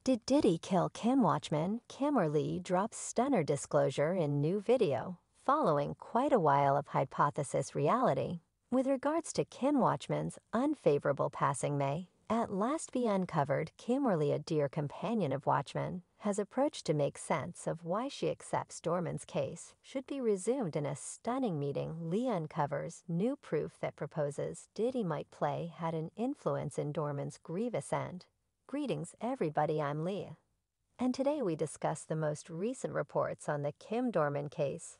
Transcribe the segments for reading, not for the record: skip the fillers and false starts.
Did Diddy kill Kim Watchman? Kimora drops stunner disclosure in new video, following quite a while of hypothesis reality. With regards to Kim Watchman's unfavorable passing may at last be uncovered, Kimora, a dear companion of Watchman, has approached to make sense of why she accepts Dorman's case should be resumed. In a stunning meeting, Lee uncovers new proof that proposes Diddy might play had an influence in Dorman's grievous end. Greetings everybody, I'm Leah, and today we discuss the most recent reports on the Kim Dorman case.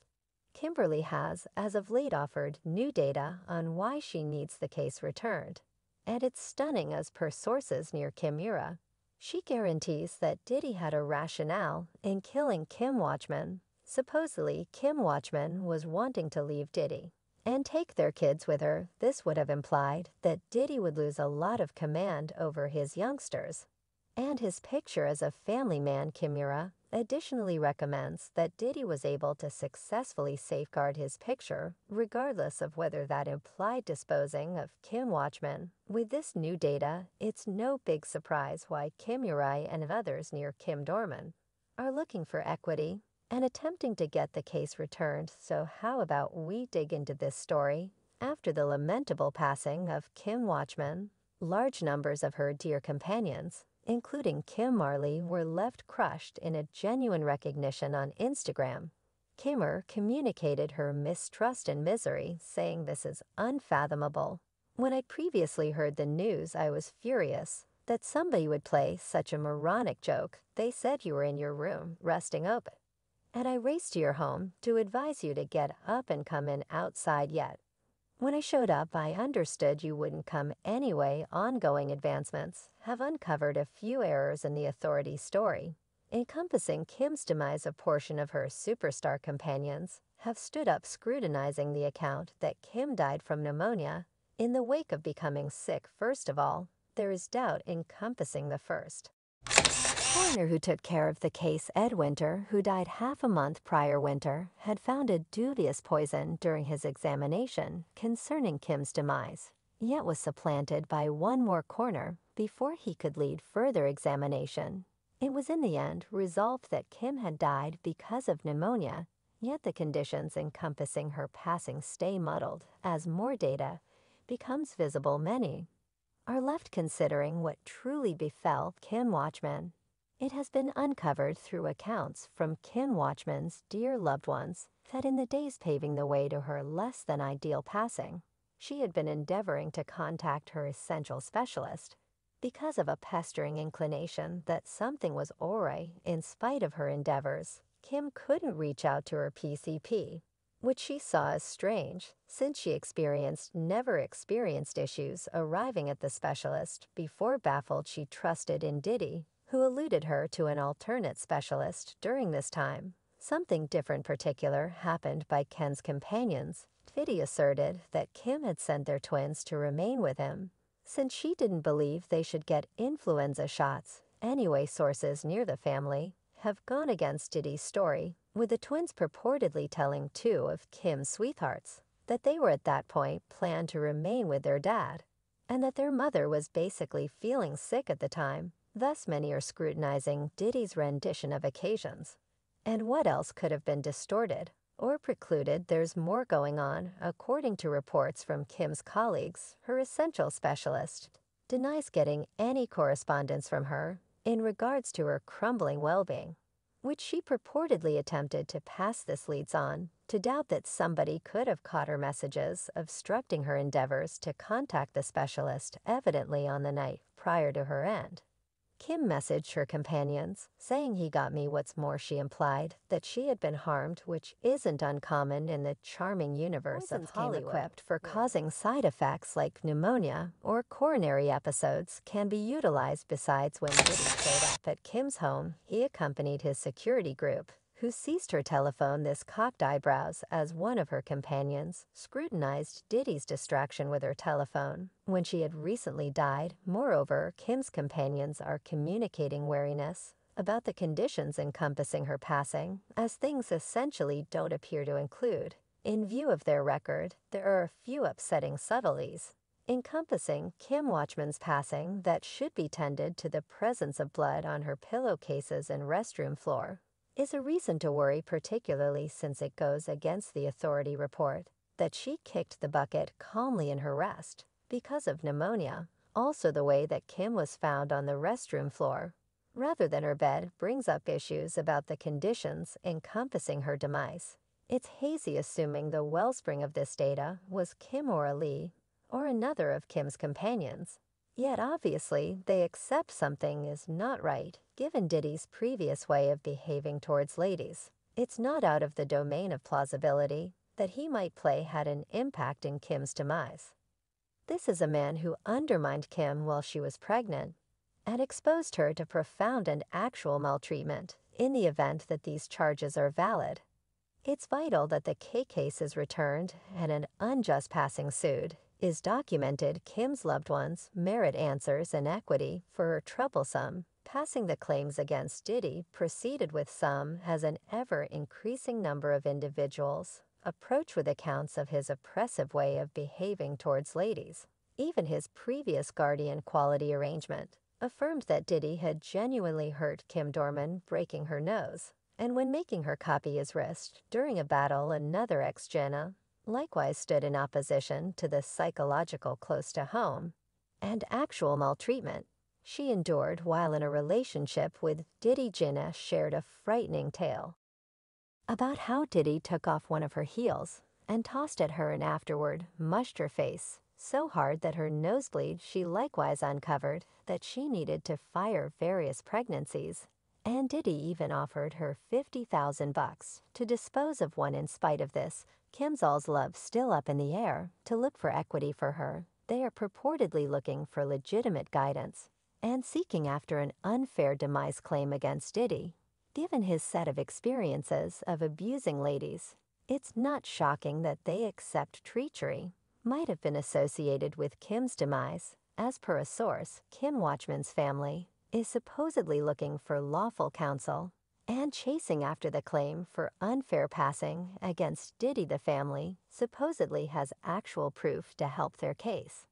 Kimberly has, as of late, offered new data on why she needs the case returned, and it's stunning. As per sources near Kimora, she guarantees that Diddy had a rationale in killing Kim Watchman. Supposedly, Kim Watchman was wanting to leave Diddy and take their kids with her. This would have implied that Diddy would lose a lot of command over his youngsters and his picture as a family man. Kimora additionally recommends that Diddy was able to successfully safeguard his picture, regardless of whether that implied disposing of Kim Watchman. With this new data, it's no big surprise why Kimora and others near Kim Dorman are looking for equity and attempting to get the case returned. So how about we dig into this story? After the lamentable passing of Kim Watchman, large numbers of her dear companions, including Kim Marley, were left crushed in a genuine recognition on Instagram. Kimmer communicated her mistrust and misery, saying, "This is unfathomable. When I previously heard the news, I was furious that somebody would play such a moronic joke. They said you were in your room, resting open, and I raced to your home to advise you to get up and come in outside. Yet when I showed up, I understood you wouldn't come anyway. Ongoing advancements have uncovered a few errors in the authorities' story encompassing Kim's demise. A portion of her superstar companions have stood up, scrutinizing the account that Kim died from pneumonia in the wake of becoming sick. First of all, there is doubt encompassing the first coroner who took care of the case. Ed Winter, who died half a month prior. Winter had found a dubious poison during his examination concerning Kim's demise, yet was supplanted by one more coroner before he could lead further examination. It was in the end resolved that Kim had died because of pneumonia, yet the conditions encompassing her passing stay muddled as more data becomes visible. Many are left considering what truly befell Kim Watchman. It has been uncovered through accounts from Kim Watchman's dear loved ones that in the days paving the way to her less than ideal passing, she had been endeavoring to contact her essential specialist because of a pestering inclination that something was awry. In spite of her endeavors, Kim couldn't reach out to her PCP, which she saw as strange, since she never experienced issues arriving at the specialist. Before baffled, she trusted in Diddy, who alluded her to an alternate specialist. During this time, something different particular happened by Ken's companions. Diddy asserted that Kim had sent their twins to remain with him, since she didn't believe they should get influenza shots. Anyway, sources near the family have gone against Diddy's story, with the twins purportedly telling two of Kim's sweethearts that they were at that point planned to remain with their dad, and that their mother was basically feeling sick at the time. Thus, many are scrutinizing Diddy's rendition of occasions. And what else could have been distorted or precluded? There's more going on. According to reports from Kim's colleagues, her essential specialist denies getting any correspondence from her in regards to her crumbling well-being, which she purportedly attempted to pass. This leads on to doubt that somebody could have caught her messages, obstructing her endeavors to contact the specialist, evidently on the night prior to her end. Kim messaged her companions, saying, "He got me." What's more, she implied that she had been harmed, which isn't uncommon in the charming universe of Hollywood. Equipped for causing side effects like pneumonia or coronary episodes can be utilized. Besides, when Diddy showed up at Kim's home, he accompanied his security group, who seized her telephone. This cocked eyebrows as one of her companions scrutinized Diddy's distraction with her telephone when she had recently died. Moreover, Kim's companions are communicating wariness about the conditions encompassing her passing, as things essentially don't appear to include. In view of their record, there are a few upsetting subtleties encompassing Kim Watchman's passing that should be tended to the presence of blood on her pillowcases and restroom floor, is a reason to worry, particularly since it goes against the authority report that she kicked the bucket calmly in her rest because of pneumonia. Also, the way that Kim was found on the restroom floor, rather than her bed, brings up issues about the conditions encompassing her demise. It's hazy assuming the wellspring of this data was Kimora Lee or another of Kim's companions. Yet obviously they accept something is not right given Diddy's previous way of behaving towards ladies. It's not out of the domain of plausibility that he might play had an impact in Kim's demise. This is a man who undermined Kim while she was pregnant and exposed her to profound and actual maltreatment in the event that these charges are valid. It's vital that the K case is returned and an unjust passing sued is documented. Kim's loved ones merit answers and equity for her troublesome passing. The claims against Diddy proceeded with some as an ever-increasing number of individuals approach with accounts of his oppressive way of behaving towards ladies. Even his previous guardian quality arrangement affirmed that Diddy had genuinely hurt Kim Dorman, breaking her nose, and when making her copy his wrist during a battle. Another ex-Jenna likewise stood in opposition to the psychological close to home and actual maltreatment she endured while in a relationship with Diddy. Jenna shared a frightening tale about how Diddy took off one of her heels and tossed at her and afterward mushed her face so hard that her nosebleed. She likewise uncovered that she needed to fire various pregnancies, and Diddy even offered her $50,000 to dispose of one. In spite of this, Kim's all's love still up in the air to look for equity for her. They are purportedly looking for legitimate guidance and seeking after an unfair demise claim against Diddy. Given his set of experiences of abusing ladies, it's not shocking that they accept treachery might have been associated with Kim's demise. As per a source, Kim Watchman's family is supposedly looking for lawful counsel and chasing after the claim for unfair passing against Diddy. The family supposedly has actual proof to help their case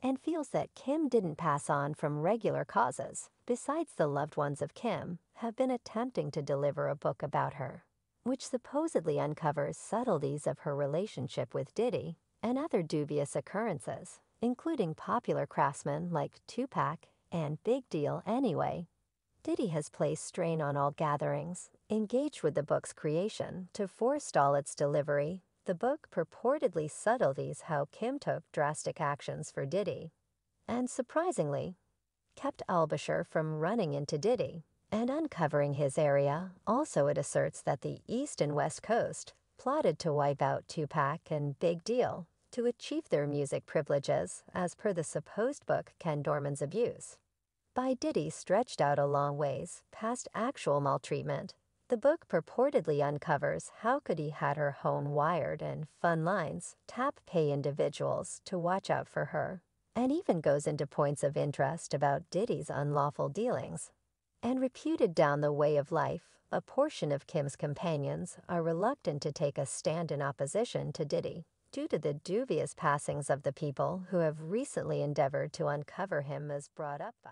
and feels that Kim didn't pass on from regular causes. Besides, the loved ones of Kim have been attempting to deliver a book about her, which supposedly uncovers subtleties of her relationship with Diddy and other dubious occurrences, including popular craftsmen like Tupac and Big Deal. Anyway, Diddy has placed strain on all gatherings engaged with the book's creation to forestall its delivery. The book purportedly subtleties how Kim took drastic actions for Diddy and, surprisingly, kept Albasher from running into Diddy and uncovering his area. Also, it asserts that the East and West Coast plotted to wipe out Tupac and Big Deal to achieve their music privileges, as per the supposed book. Ken Dorman's abuse by Diddy stretched out a long ways past actual maltreatment. The book purportedly uncovers how could he had her home wired and fun lines, pay individuals to watch out for her, and even goes into points of interest about Diddy's unlawful dealings. And reputed down the way of life, a portion of Kim's companions are reluctant to take a stand in opposition to Diddy due to the dubious passings of the people who have recently endeavored to uncover him, as brought up by